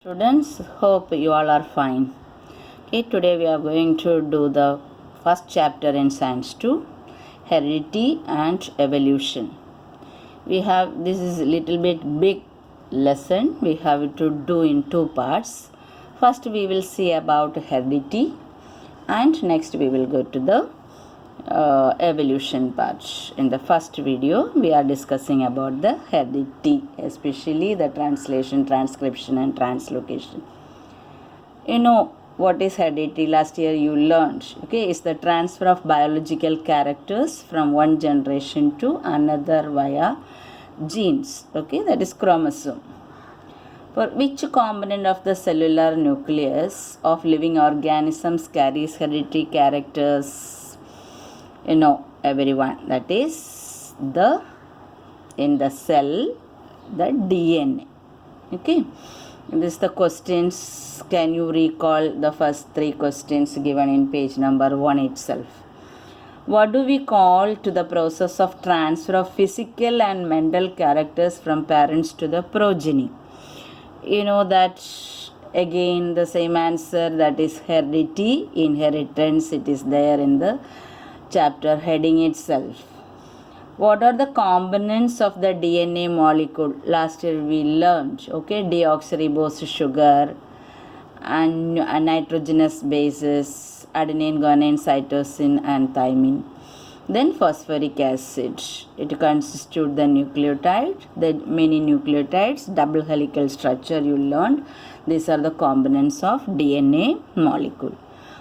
Students, hope you all are fine. Okay, today we are going to do the first chapter in Science 2, Heredity and Evolution. We have, this is a little bit big lesson. We have to do in two parts. First we will see about heredity, and next we will go to the evolution part. In the first video we are discussing about the heredity, especially the translation, transcription and translocation. You know what is heredity? Last year you learned, okay, is the transfer of biological characters from one generation to another via genes, okay, that is chromosome. For which component of the cellular nucleus of living organisms carries hereditary characters? You know, everyone, that is the in the cell, the DNA. Okay, this is the questions. Can you recall the first three questions given in page number 1 itself? What do we call to the process of transfer of physical and mental characters from parents to the progeny? You know that again the same answer, that is heredity, inheritance. It is there in the chapter heading itself. What are the components of the DNA molecule? Last year we learned, okay, deoxyribose sugar and nitrogenous bases, adenine, guanine, cytosine and thymine. Then phosphoric acid. It constitutes the nucleotide, the many nucleotides, double helical structure you learned. These are the components of DNA molecule.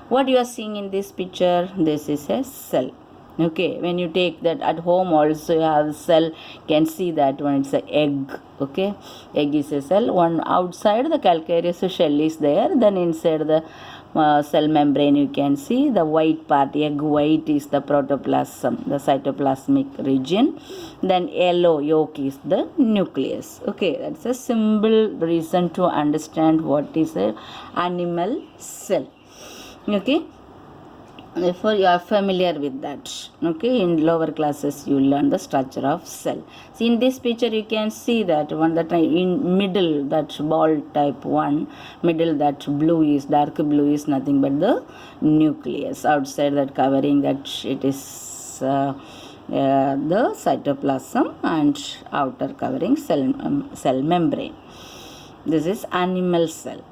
What you are seeing in this picture, this is a cell. Okay, when you take that at home also you have a cell, can see that one, it's an egg. Okay, egg is a cell. One outside the calcareous shell is there, then inside the cell membrane you can see the white part. Egg white is the protoplasm, the cytoplasmic region. Then yellow yolk is the nucleus. Okay, that's a simple reason to understand what is a animal cell. Okay, therefore you are familiar with that. Okay, in lower classes you learn the structure of cell. See, in this picture you can see that one, that in middle, that ball type one, middle, that blue is, dark blue is nothing but the nucleus. Outside that covering, that it is the cytoplasm, and outer covering cell membrane. This is animal cell.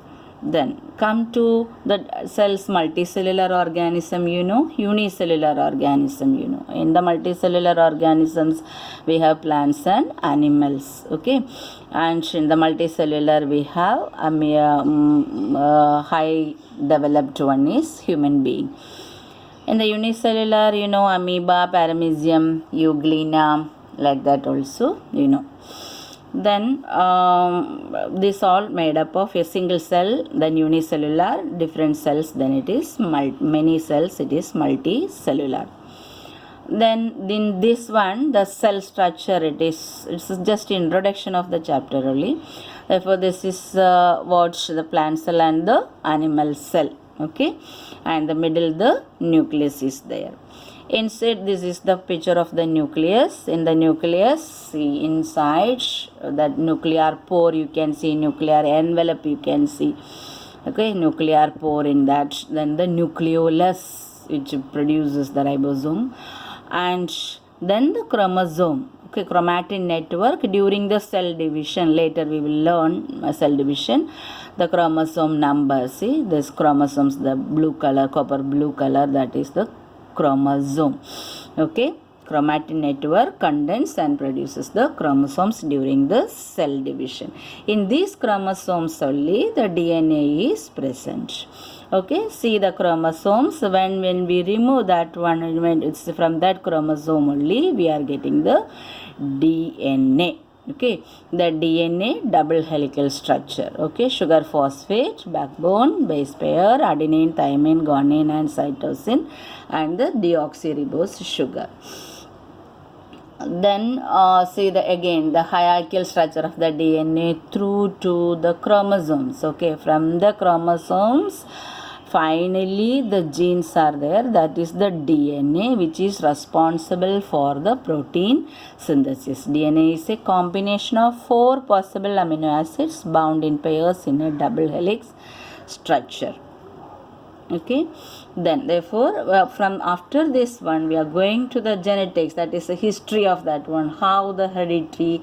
Then come to the cells, multicellular organism, you know, unicellular organism, you know. In the multicellular organisms we have plants and animals, okay, and in the multicellular we have high developed one is human being. In the unicellular, you know, amoeba, paramecium, euglena, like that also, you know. Then this all made up of a single cell, then unicellular, different cells, then it is many cells, it is multicellular. Then in this one, the cell structure, it's just introduction of the chapter only. Therefore this is what the plant cell and the animal cell, okay, and the middle the nucleus is there. Inside, this is the picture of the nucleus. In the nucleus, see inside that nuclear pore, you can see nuclear envelope, you can see, okay, nuclear pore in that. Then the nucleolus, which produces the ribosome, and then the chromosome, okay, chromatin network during the cell division. Later we will learn cell division. The chromosome number, see this chromosomes, the blue color, copper blue color, that is the chromosome. Okay, chromatin network condenses and produces the chromosomes during the cell division. In these chromosomes only the DNA is present. Okay, see the chromosomes, when we remove that one, when it's from that chromosome only we are getting the DNA. Okay, the DNA double helical structure. Okay, sugar phosphate, backbone, base pair, adenine, thymine, guanine and cytosine, and the deoxyribose sugar. Then see the again the hierarchical structure of the DNA through to the chromosomes. Okay, from the chromosomes finally the genes are there, that is the DNA, which is responsible for the protein synthesis. DNA is a combination of 4 possible amino acids bound in pairs in a double helix structure. Okay, then therefore from after this one we are going to the genetics, that is the history of that one, how the heredity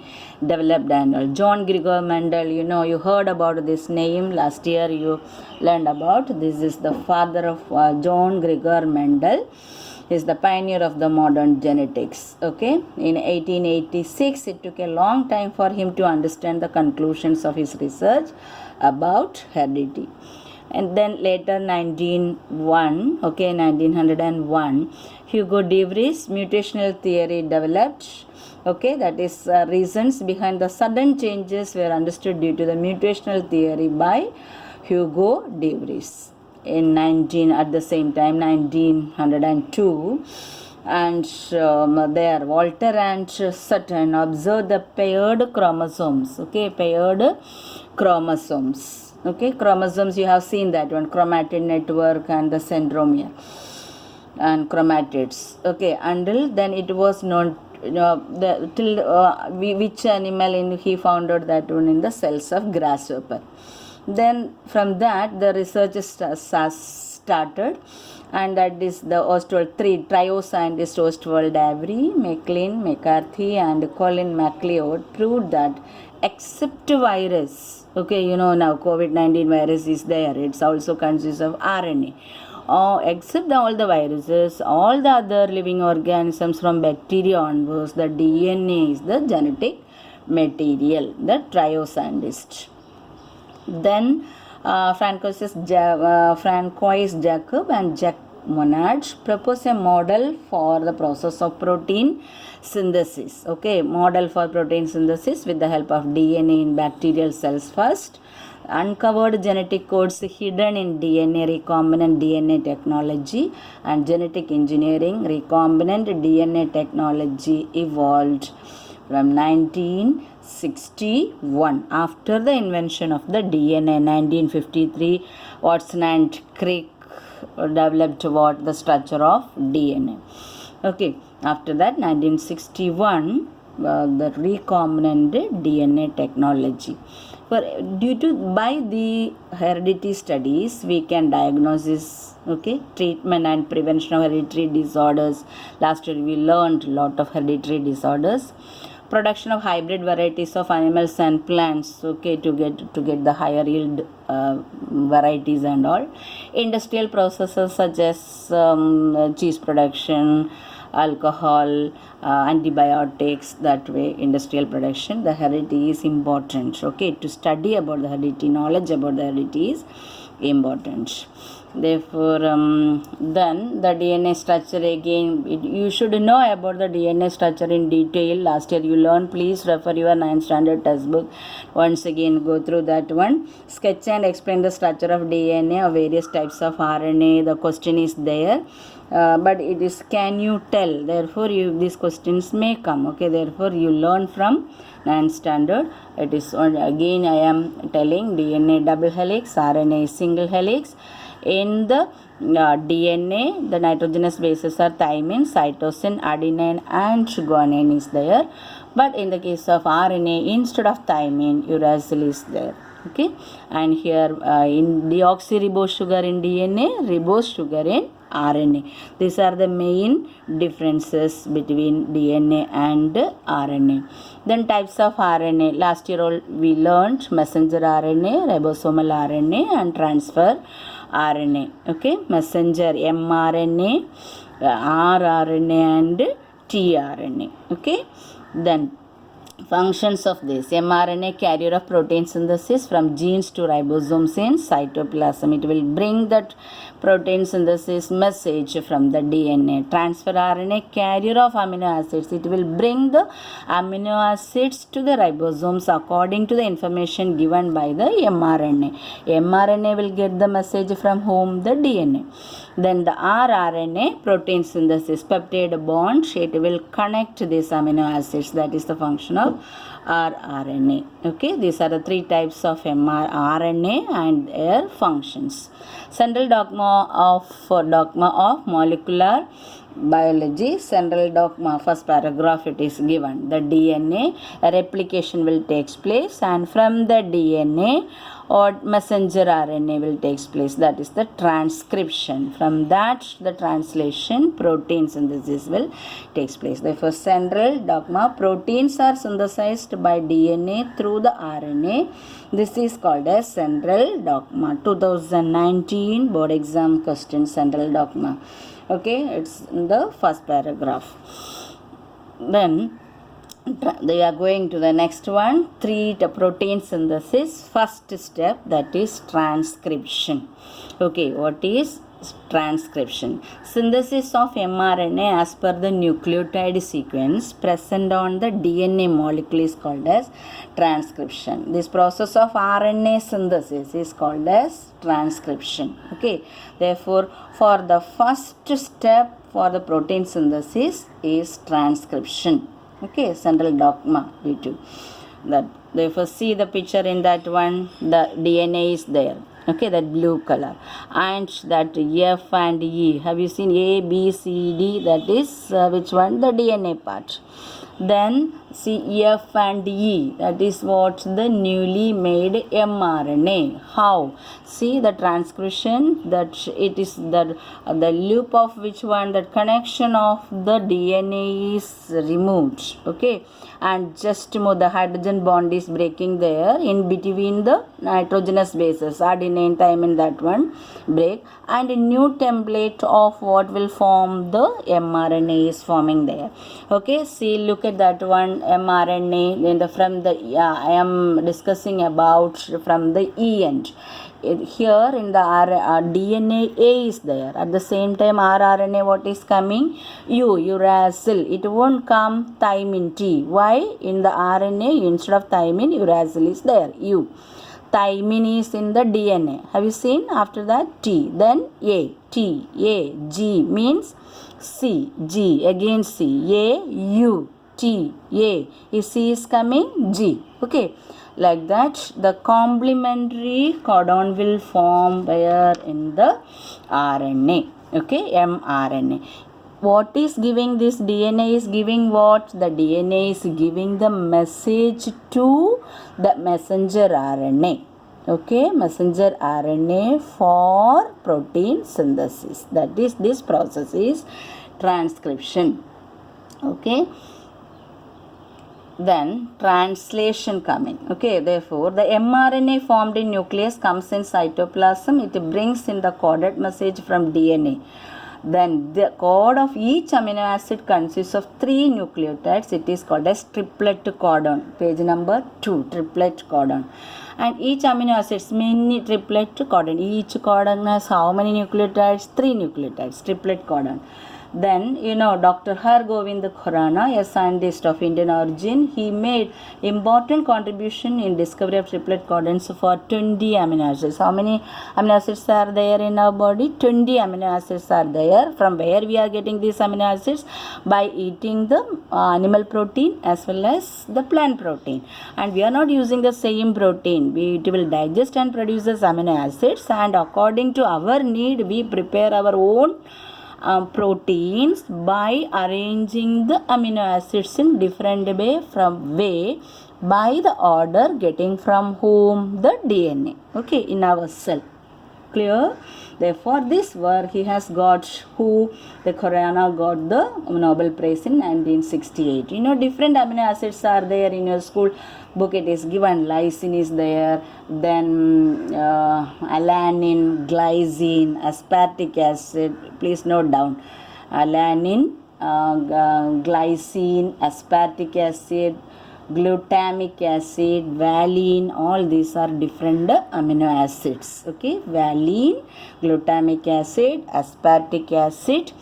developed and all. John Gregor Mendel, you heard about this name last year, you learned about. This is the father of John Gregor Mendel. He is the pioneer of the modern genetics. Okay, in 1886 it took a long time for him to understand the conclusions of his research about heredity. And then later 1901, Hugo de Vries mutational theory developed. Okay, that is reasons behind the sudden changes were understood due to the mutational theory by Hugo de Vries at the same time 1902. And there Walter and Sutton observed the paired chromosomes. Okay, paired chromosomes. Okay, chromosomes, you have seen that one, chromatid network and the centromere and chromatids. Okay, until then it was known which animal he found out that one in the cells of grasshopper. Then from that the research started, and that is the three trio scientists Ostwald Avery, McLean, McCarthy and Colin MacLeod proved that except virus, okay, now COVID-19 virus is there, it also consists of RNA. Except all the viruses, all the other living organisms from bacteria onwards, the DNA is the genetic material, the trio scientist. Then Francois Jacob and Jacques Monod proposed a model for the process of protein synthesis. Okay, model for protein synthesis with the help of DNA in bacterial cells first. Uncovered genetic codes hidden in DNA, recombinant DNA technology and genetic engineering. Recombinant DNA technology evolved from 1961 after the invention of the DNA. 1953, Watson and Crick developed the structure of DNA. Okay, after that 1961 the recombinant DNA technology. By the heredity studies we can diagnose, okay, treatment and prevention of hereditary disorders. Last year we learned a lot of hereditary disorders. Production of hybrid varieties of animals and plants, okay, to get the higher yield varieties and all. Industrial processes such as cheese production, alcohol, antibiotics, that way industrial production. The heredity is important. Okay, to study about the heredity, knowledge about the heredity is important. Therefore then the DNA structure again, you should know about the DNA structure in detail. Last year you learned, please refer your 9th standard textbook. Once again go through that one. Sketch and explain the structure of DNA of various types of RNA. The question is there, but it is can you tell, therefore these questions may come. Okay, therefore you learn from 9th standard. It is again I am telling DNA double helix, RNA single helix. In the DNA, the nitrogenous bases are thymine, cytosine, adenine and guanine is there. But in the case of RNA, instead of thymine, uracil is there. Okay, and here in deoxyribose sugar in DNA, ribose sugar in RNA. These are the main differences between DNA and RNA. Then types of RNA. Last year we learned messenger RNA, ribosomal RNA and transfer RNA. Okay, messenger mRNA, rRNA and tRNA. Okay, then functions of this. mRNA carrier of protein synthesis from genes to ribosomes in cytoplasm. It will bring that protein synthesis message from the DNA. Transfer RNA carrier of amino acids. It will bring the amino acids to the ribosomes according to the information given by the mRNA. mRNA will get the message from whom? The DNA. Then the rRNA, protein synthesis, peptide bond, it will connect these amino acids. That is the function of rRNA. Okay, these are the three types of mRNA and their functions. Central dogma of molecular biology. Central dogma, first paragraph, it is given. The DNA replication will take place, and from the DNA or messenger RNA will take place. That is the transcription. From that, the translation, protein synthesis will take place. Therefore, central dogma, proteins are synthesized by DNA through the RNA. This is called as central dogma. 2019 board exam question, central dogma. Okay, it's in the first paragraph. Then they are going to the next one, protein synthesis. First step, that is transcription. Okay, what is transcription? Synthesis of mRNA as per the nucleotide sequence present on the DNA molecule is called as transcription. This process of RNA synthesis is called as transcription. Okay, therefore for the first step for the protein synthesis is transcription. Okay, central dogma D2. That therefore see the picture in that one, the DNA is there. Okay, that blue color, and that F and E. Have you seen A, B, C, D? That is which one? The DNA part. Then see F and E. That is what? The newly made mRNA. How? See the transcription, that it is the loop of which one? That connection of the DNA is removed. Okay, and just more the hydrogen bond is breaking there in between the nitrogenous bases, adenine, thymine, that one break, and a new template of what will form the mRNA is forming there. Okay, see, look at that one, mRNA. In the from the I am discussing about from the E end. Here in the DNA A is there. At the same time rRNA what is coming? Uracil. It won't come thymine T. Why? In the RNA instead of thymine uracil is there. U. Thymine is in the DNA. Have you seen? After that T. Then A. T. A. G means C. G. Again C. A. U. T. A. If C is coming, G. Okay. Like that, the complementary codon will form where? In the RNA. Okay, mRNA. What is giving this? DNA is giving what? The DNA is giving the message to the messenger RNA. Okay, messenger RNA for protein synthesis. That is, this process is transcription. Okay. Then translation coming. Okay, therefore the mRNA formed in nucleus comes in cytoplasm. It brings in the coded message from DNA. Then the code of each amino acid consists of 3 nucleotides. It is called as triplet codon. Page number 2, triplet codon. And each amino acids many triplet codon. Each codon has how many nucleotides? 3 nucleotides. Triplet codon. Then, Dr. Hargovind Khurana, a scientist of Indian origin, he made important contribution in discovery of triplet codons for 20 amino acids. How many amino acids are there in our body? 20 amino acids are there. From where we are getting these amino acids? By eating the animal protein as well as the plant protein. And we are not using the same protein. It will digest and produce the amino acids, and according to our need, we prepare our own proteins by arranging the amino acids in different way by the order getting from whom? The DNA. Okay, in our cell. Clear? Therefore, this work he has got, who? The Khurana got the Nobel Prize in 1968. Different amino acids are there in your school book. It is given. Lysine is there, then alanine, glycine, aspartic acid. Please note down. Alanine, glycine, aspartic acid, glutamic acid, valine, all these are different amino acids. Okay, valine, glutamic acid, aspartic acid,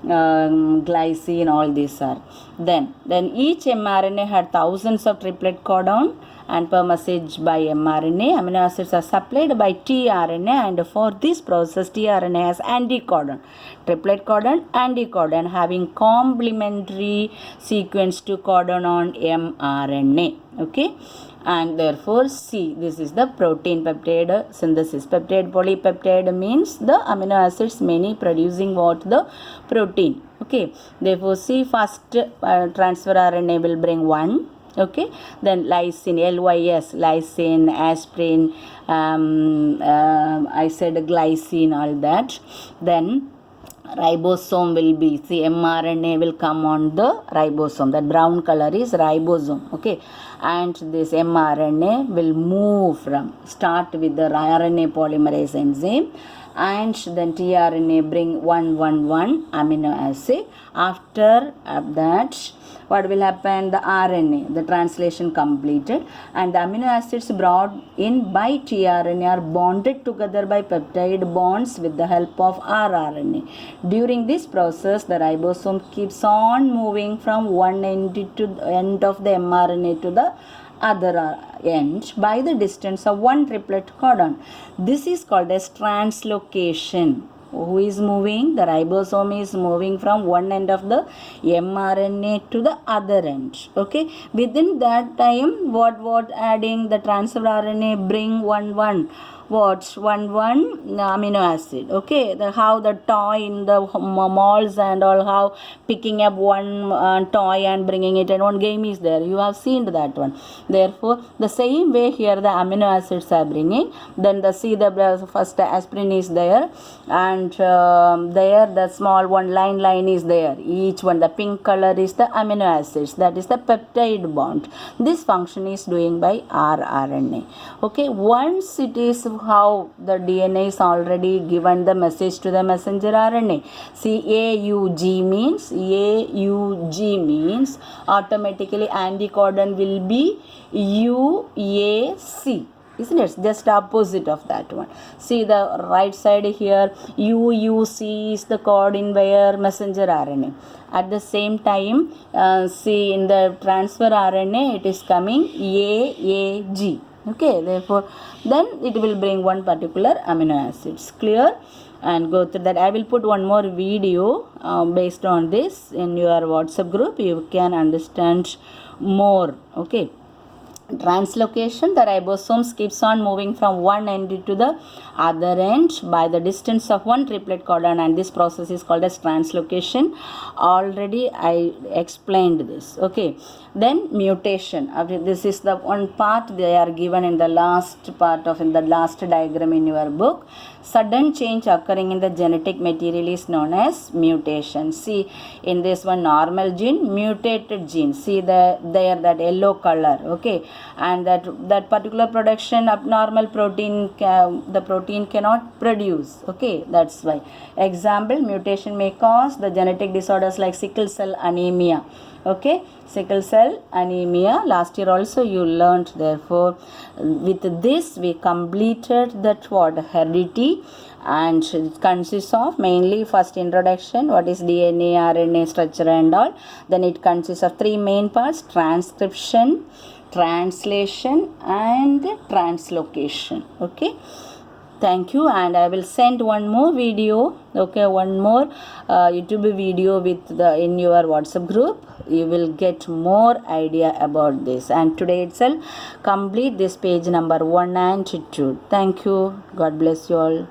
glycine, all these are. Then each mRNA had thousands of triplet codon, and per message by mRNA. Amino acids are supplied by tRNA, and for this process tRNA has anticodon, triplet codon, anticodon having complementary sequence to codon on mRNA. Okay, and therefore C, this is the protein peptide synthesis. Peptide polypeptide means the amino acids many producing what, the protein. Okay, therefore C, first transfer RNA will bring 1. Okay, then lysine, LYS, lysine, aspirin, I said glycine, all that. Then ribosome will be, see, mRNA will come on the ribosome, that brown color is ribosome. Okay, and this mRNA will move from, start with the RNA polymerase enzyme, and then tRNA bring 111 amino acid. After that, what will happen? The RNA, the translation completed, and the amino acids brought in by tRNA are bonded together by peptide bonds with the help of rRNA. During this process, the ribosome keeps on moving from one end to the end of the mRNA to the other end by the distance of one triplet codon. This is called as translocation. Who is moving? The ribosome is moving from one end of the mRNA to the other end. Okay, within that time, what adding the transfer RNA bring one amino acid. Okay, how the toy in the malls and all, how picking up one toy and bringing it, and one game is there, you have seen that one. Therefore the same way here the amino acids are bringing. Then the first aspirin is there, and there the small one line is there. Each one, the pink color is the amino acids, that is the peptide bond. This function is doing by rRNA. Okay, once it is, how the DNA is already given the message to the messenger RNA. See, AUG means automatically anticodon will be UAC. Isn't it? Just opposite of that one. See the right side here, UUC is the code in where messenger RNA. At the same time, see in the transfer RNA it is coming AAG. Okay, therefore then it will bring one particular amino acids. Clear? And go through that. I will put one more video based on this in your WhatsApp group. You can understand more. Okay. Translocation, the ribosomes keeps on moving from one end to the other end by the distance of one triplet codon, and this process is called as translocation. Already I explained this. Okay, then mutation. This is the one part they are given in the last part of, in the last diagram in your book. Sudden change occurring in the genetic material is known as mutation. See in this one, normal gene, mutated gene. See there that yellow color. Okay, and that particular production abnormal protein, the protein cannot produce. Okay, that's why. Example, mutation may cause the genetic disorders like sickle cell anemia. Okay, sickle cell anemia, last year also you learnt. Therefore with this we completed that what, heredity, and it consists of mainly first introduction, what is DNA, RNA structure and all. Then it consists of three main parts: transcription, translation and translocation. Okay, thank you, and I will send one more video. Okay, one more YouTube video with the in your WhatsApp group. You will get more idea about this, and today itself complete this page number 1 and 2. Thank you. God bless you all.